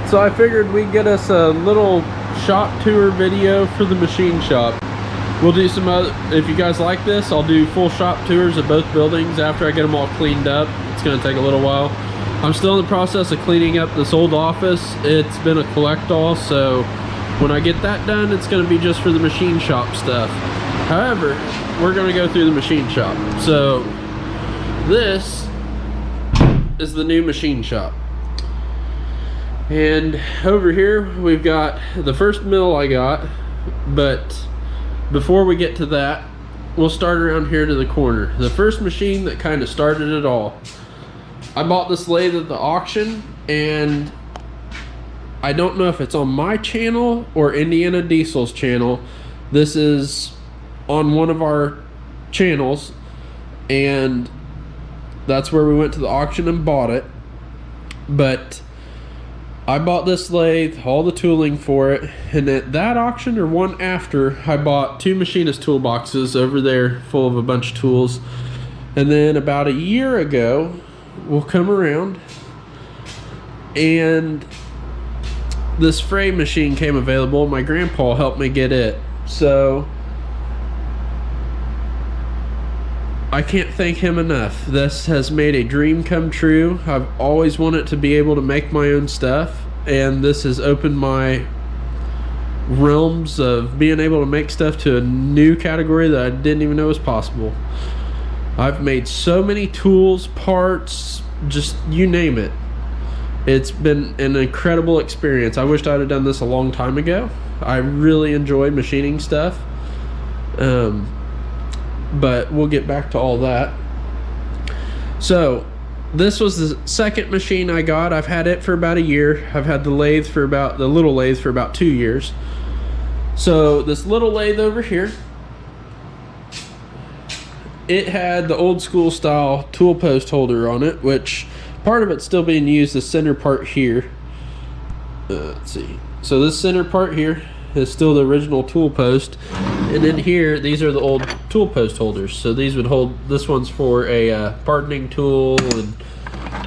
So I figured we'd get us a little shop tour video for the machine shop. We'll do some other, if you guys like this, I'll do full shop tours of both buildings after I get them all cleaned up. It's gonna take a little while. I'm still in the process of cleaning up this old office. It's been a collect-all, so when I get that done, it's gonna be just for the machine shop stuff. However, we're gonna go through the machine shop. So this is the new machine shop. And over here, we've got the first mill I got, but before we get to that, we'll start around here to the corner. The first machine that kind of started it all. I bought this lathe at the auction, and I don't know if it's on my channel or Indiana Diesel's channel. This is on one of our channels, and that's where we went to the auction and bought it. But I bought this lathe, all the tooling for it, and at that auction or one after, I bought 2 machinist toolboxes over there full of a bunch of tools. And then about a year ago, we'll come around and this frame machine came available. My grandpa helped me get it. So I can't thank him enough. This has made a dream come true. I've always wanted to be able to make my own stuff, and this has opened my realms of being able to make stuff to a new category that I didn't even know was possible. I've made so many tools, parts, just you name it. It's been an incredible experience. I wished I'd have done this a long time ago. I really enjoy machining stuff. But we'll get back to all that. So this was the second machine I got. I've had it for about a year. I've had the lathe for about, the little lathe for about 2 years. So this little lathe over here, it had the old school style tool post holder on it, which part of it's still being used. The center part here, let's see, so this center part here is still the original tool post, and then here these are the old tool post holders. So these would hold, this one's for a pardoning tool and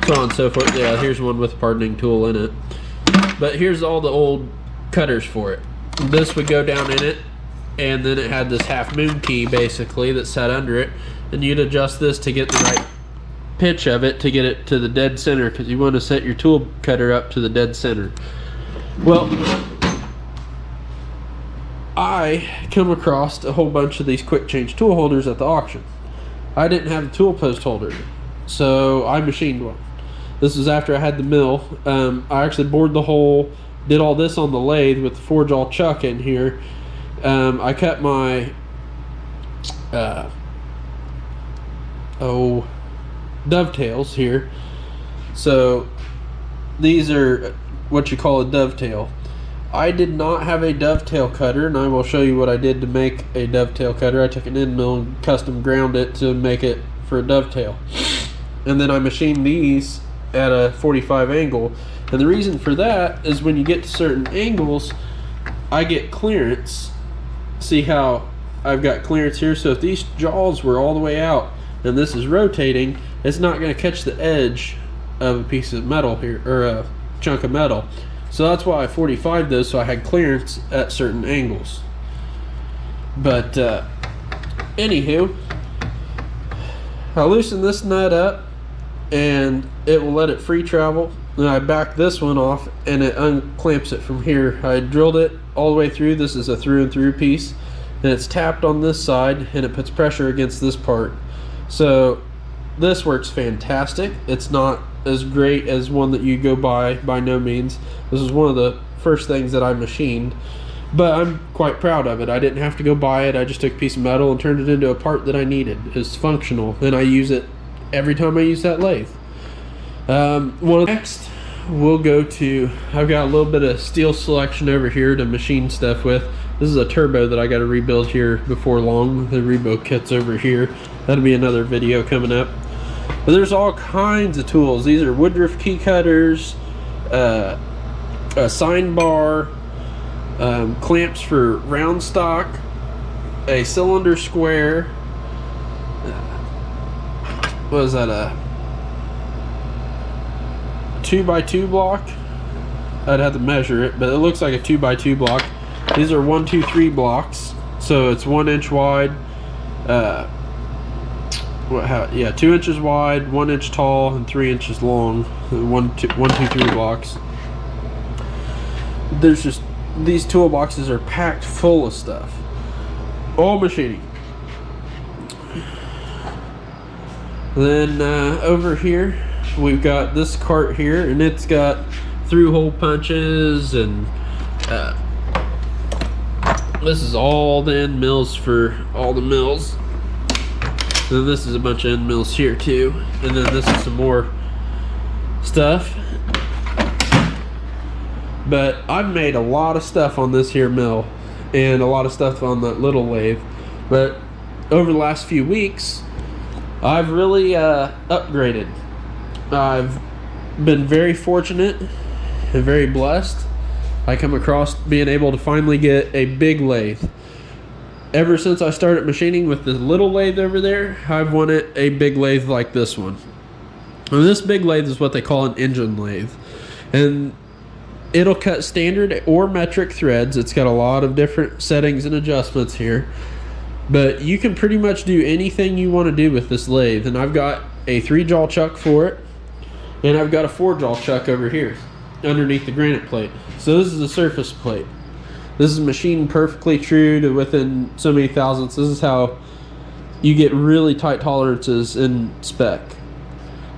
so on and so forth. Yeah, here's one with a pardoning tool in it, but here's all the old cutters for it. This would go down in it, and then it had this half moon key basically that sat under it, and you'd adjust this to get the right pitch of it to get it to the dead center, because you want to set your tool cutter up to the dead center. Well, I come across a whole bunch of these quick change tool holders at the auction. I didn't have a tool post holder, so I machined one. This was after I had the mill. I actually bored the hole, did all this on the lathe with the forge all chuck in here. I cut my dovetails here. So these are what you call a dovetail. I did not have a dovetail cutter, and I will show you what I did to make a dovetail cutter. I took an end mill and custom ground it to make it for a dovetail. And then I machined these at a 45 angle. And the reason for that is when you get to certain angles, I get clearance. See how I've got clearance here? So if these jaws were all the way out and this is rotating, it's not going to catch the edge of a piece of metal here, or a chunk of metal. So that's why I 45'd those, so I had clearance at certain angles. But anywho, I loosen this nut up and it will let it free travel. Then I back this one off and it unclamps it from here. I drilled it all the way through. This is a through and through piece, and it's tapped on this side and it puts pressure against this part. So this works fantastic. It's not as great as one that you go by no means. This is one of the first things that I machined, but I'm quite proud of it. I didn't have to go buy it. I just took a piece of metal and turned it into a part that I needed. It's functional, and I use it every time I use that lathe. Next we'll go to, I've got a little bit of steel selection over here to machine stuff with. This is a turbo that I got to rebuild here before long. The rebuild kit's over here. That'll be another video coming up. But there's all kinds of tools. These are Woodruff key cutters, a sign bar, clamps for round stock, a cylinder square. What is that, a 2x2 block? I'd have to measure it, but it looks like a 2x2 block. These are 1, 2, 3 blocks, so it's 1 inch wide. 2 inches wide, 1 inch tall, and 3 inches long. 1, 2, 3 blocks. There's just, these toolboxes are packed full of stuff. All machining. Then over here we've got this cart here, and it's got through hole punches, and this is all the end mills for all the mills. Then this is a bunch of end mills here too, and then this is some more stuff. But I've made a lot of stuff on this here mill and a lot of stuff on that little lathe. But over the last few weeks, I've really upgraded. I've been very fortunate and very blessed. I come across being able to finally get a big lathe. Ever since I started machining with the little lathe over there, I've wanted a big lathe like this one. And this big lathe is what they call an engine lathe. And it'll cut standard or metric threads. It's got a lot of different settings and adjustments here. But you can pretty much do anything you want to do with this lathe. And I've got a 3-jaw chuck for it. And I've got a 4-jaw chuck over here underneath the granite plate. So this is a surface plate. This is machined perfectly true to within so many thousandths. This is how you get really tight tolerances in spec.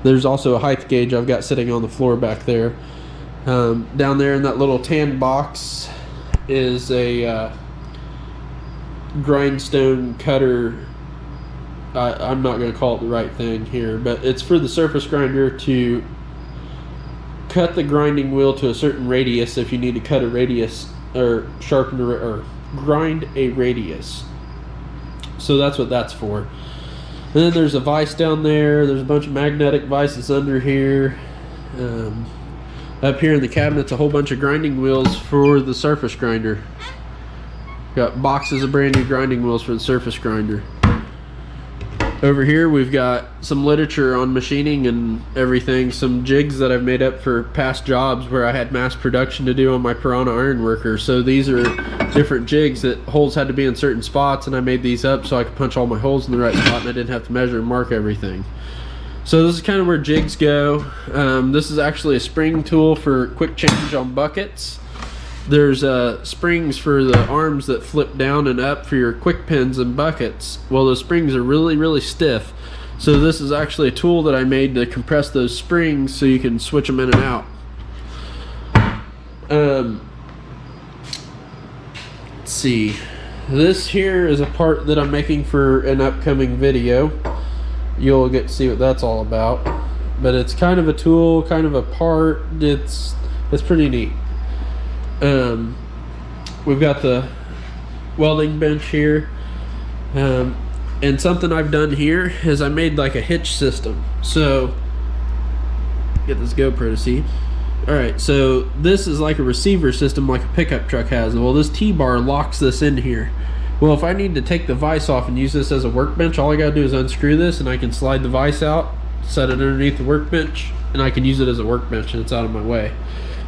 There's also a height gauge I've got sitting on the floor back there. Down there in that little tan box is a grindstone cutter. I'm not going to call it the right thing here, but it's for the surface grinder to cut the grinding wheel to a certain radius if you need to cut a radius or sharpen or grind a radius. So that's what that's for. And then there's a vise down there. There's a bunch of magnetic vices under here. Up here in the cabinet's a whole bunch of grinding wheels for the surface grinder. Got boxes of brand new grinding wheels for the surface grinder. Over here we've got some literature on machining and everything, some jigs that I've made up for past jobs where I had mass production to do on my Piranha iron worker. So these are different jigs that holes had to be in certain spots, and I made these up so I could punch all my holes in the right spot and I didn't have to measure and mark everything. So this is kind of where jigs go. This is actually a spring tool for quick change on buckets. There's springs for the arms that flip down and up for your quick pins and buckets. Well, those springs are really, really stiff. So this is actually a tool that I made to compress those springs so you can switch them in and out. Let's see. This here is a part that I'm making for an upcoming video. You'll get to see what that's all about. But it's kind of a tool, kind of a part. It's pretty neat. We've got the welding bench here, and something I've done here is I made like a hitch system. So get this GoPro to see. Alright, so this is like a receiver system like a pickup truck has. Well, this T-bar locks this in here. Well, if I need to take the vise off and use this as a workbench, all I gotta do is unscrew this and I can slide the vise out, set it underneath the workbench, and I can use it as a workbench and it's out of my way.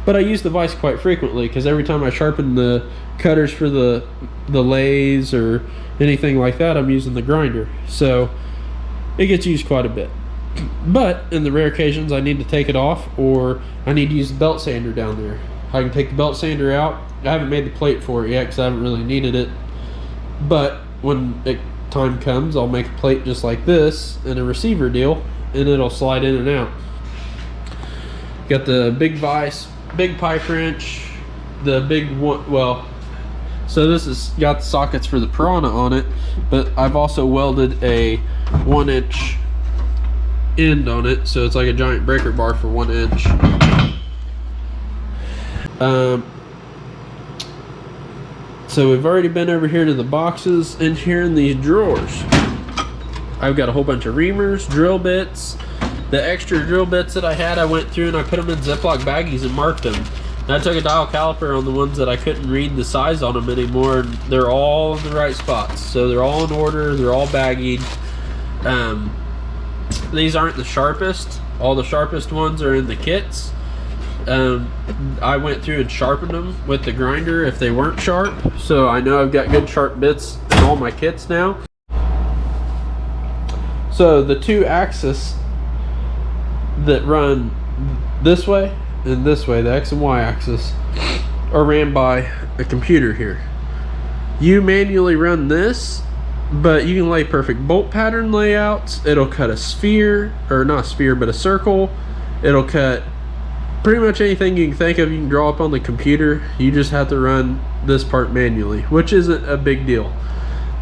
But I use the vise quite frequently because every time I sharpen the cutters for the lathes or anything like that, I'm using the grinder. So it gets used quite a bit. But in the rare occasions I need to take it off or I need to use the belt sander down there, I can take the belt sander out. I haven't made the plate for it yet because I haven't really needed it. But when time comes, I'll make a plate just like this and a receiver deal, and it'll slide in and out. Got the big vise, big pipe wrench, the big one. Well, so this has got the sockets for the Piranha on it, but I've also welded a 1-inch end on it, so it's like a giant breaker bar for 1 inch. So we've already been over here to the boxes, and here in these drawers I've got a whole bunch of reamers, drill bits. The extra drill bits that I had, I went through and I put them in Ziploc baggies and marked them. And I took a dial caliper on the ones that I couldn't read the size on them anymore, and they're all in the right spots. So they're all in order, they're all baggied. These aren't the sharpest. All the sharpest ones are in the kits. I went through and sharpened them with the grinder if they weren't sharp, so I know I've got good sharp bits in all my kits now. So the two axes that run this way and this way, the X and Y axis, are ran by a computer here. You manually run this, but you can lay perfect bolt pattern layouts. It'll cut a sphere, or not a sphere, but a circle. It'll cut pretty much anything you can think of, you can draw up on the computer. You just have to run this part manually, which isn't a big deal.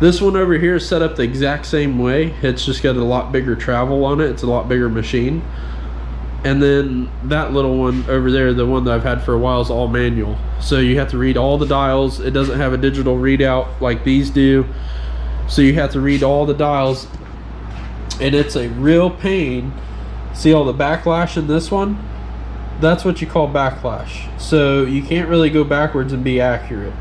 This one over here is set up the exact same way. It's just got a lot bigger travel on it. It's a lot bigger machine. And then that little one over there, the one that I've had for a while, is all manual. So you have to read all the dials. It doesn't have a digital readout like these do. So you have to read all the dials. And it's a real pain. See all the backlash in this one? That's what you call backlash. So you can't really go backwards and be accurate.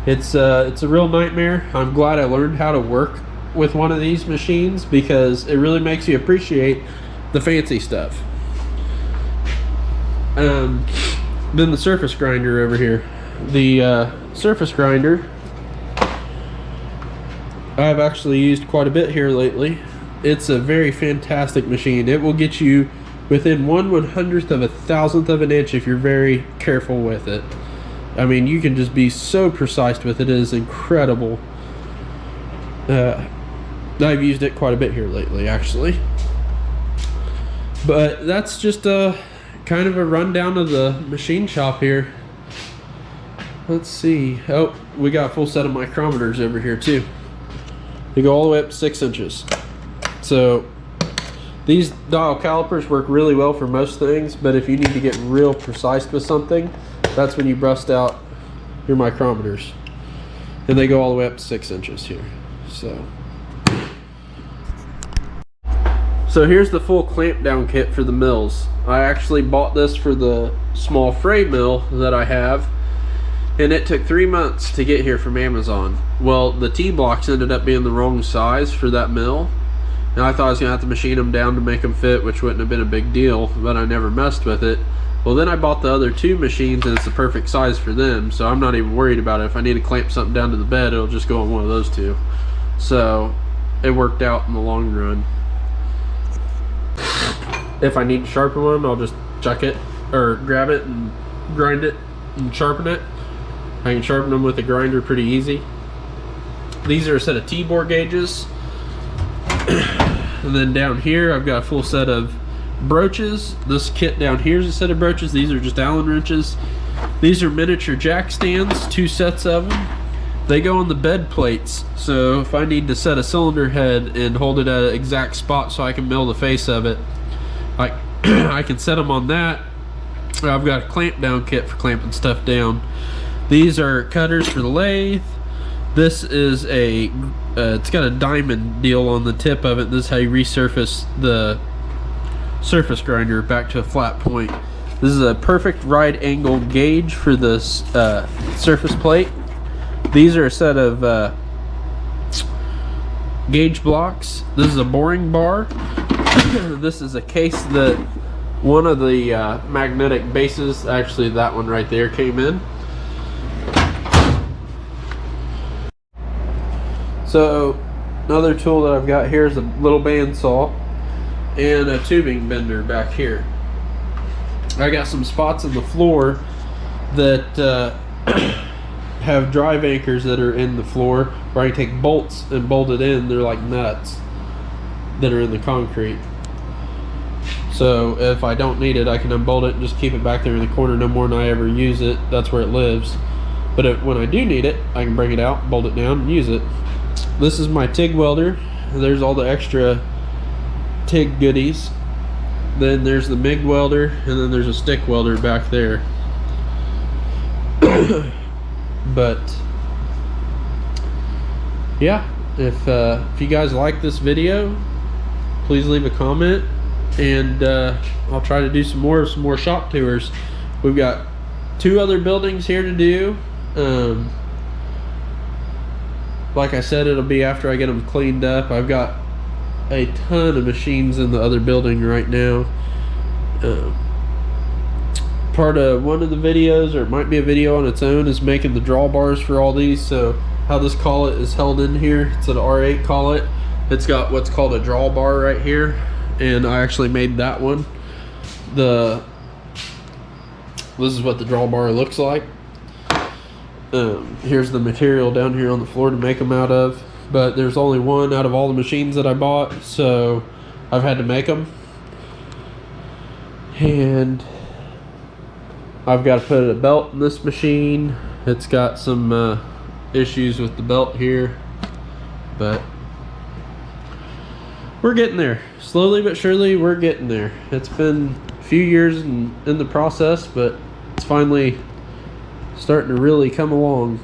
It's a real nightmare. I'm glad I learned how to work with one of these machines, because it really makes you appreciate the fancy stuff. Then the surface grinder over here. The surface grinder I've actually used quite a bit here lately. It's a very fantastic machine. It will get you within 1/100th of a thousandth of an inch if you're very careful with it. I mean, you can just be so precise with it. It is incredible. I've used it quite a bit here lately, actually. But that's just a kind of a rundown of the machine shop here. Let's see. Oh, we got a full set of micrometers over here too. They go all the way up to 6 inches. So these dial calipers work really well for most things, but if you need to get real precise with something, that's when you bust out your micrometers. And they go all the way up to 6 inches here. So here's the full clamp down kit for the mills. I actually bought this for the small fray mill that I have, and it took 3 months to get here from Amazon. Well, the T-blocks ended up being the wrong size for that mill, and I thought I was gonna have to machine them down to make them fit, which wouldn't have been a big deal, but I never messed with it. Well, then I bought the other two machines, and it's the perfect size for them, so I'm not even worried about it. If I need to clamp something down to the bed, it'll just go on one of those two. So it worked out in the long run. If I need to sharpen one, I'll just chuck it or grab it and grind it and sharpen it. I can sharpen them with a grinder pretty easy. These are a set of T-bore gauges. And then down here I've got a full set of broaches. This kit down here is a set of broaches. These are just Allen wrenches. These are miniature jack stands, 2 sets of them. They go on the bed plates, so if I need to set a cylinder head and hold it at an exact spot so I can mill the face of it, I can set them on that. I've got a clamp down kit for clamping stuff down. These are cutters for the lathe. This is a it's got a diamond deal on the tip of it. This is how you resurface the surface grinder back to a flat point. This is a perfect right angle gauge for this surface plate. These are a set of gauge blocks. This is a boring bar. This is a case that one of the magnetic bases, actually that one right there, came in. So another tool that I've got here is a little bandsaw and a tubing bender back here. I got some spots in the floor that have drive anchors that are in the floor where I can take bolts and bolt it in. They're like nuts that are in the concrete. So if I don't need it, I can unbolt it and just keep it back there in the corner. No more than I ever use it. That's where it lives. But when I do need it, I can bring it out, bolt it down, and use it. This is my TIG welder. There's all the extra TIG goodies. Then there's the MIG welder, and then there's a stick welder back there. But yeah, if you guys like this video, please leave a comment, and I'll try to do some more shop tours. We've got 2 other buildings here to do. Like I said, it'll be after I get them cleaned up. I've got a ton of machines in the other building right now. part of one of the videos, or it might be a video on its own, is making the drawbars for all these. So how this collet is held in here, it's an R8 collet. It's got what's called a drawbar right here, and I actually made that one. This is what the drawbar looks like. Here's the material down here on the floor to make them out of, but there's only one out of all the machines that I bought, so I've had to make them. And I've got to put a belt in this machine. It's got some issues with the belt here, but we're getting there. Slowly but surely, we're getting there. It's been a few years in the process, but it's finally starting to really come along.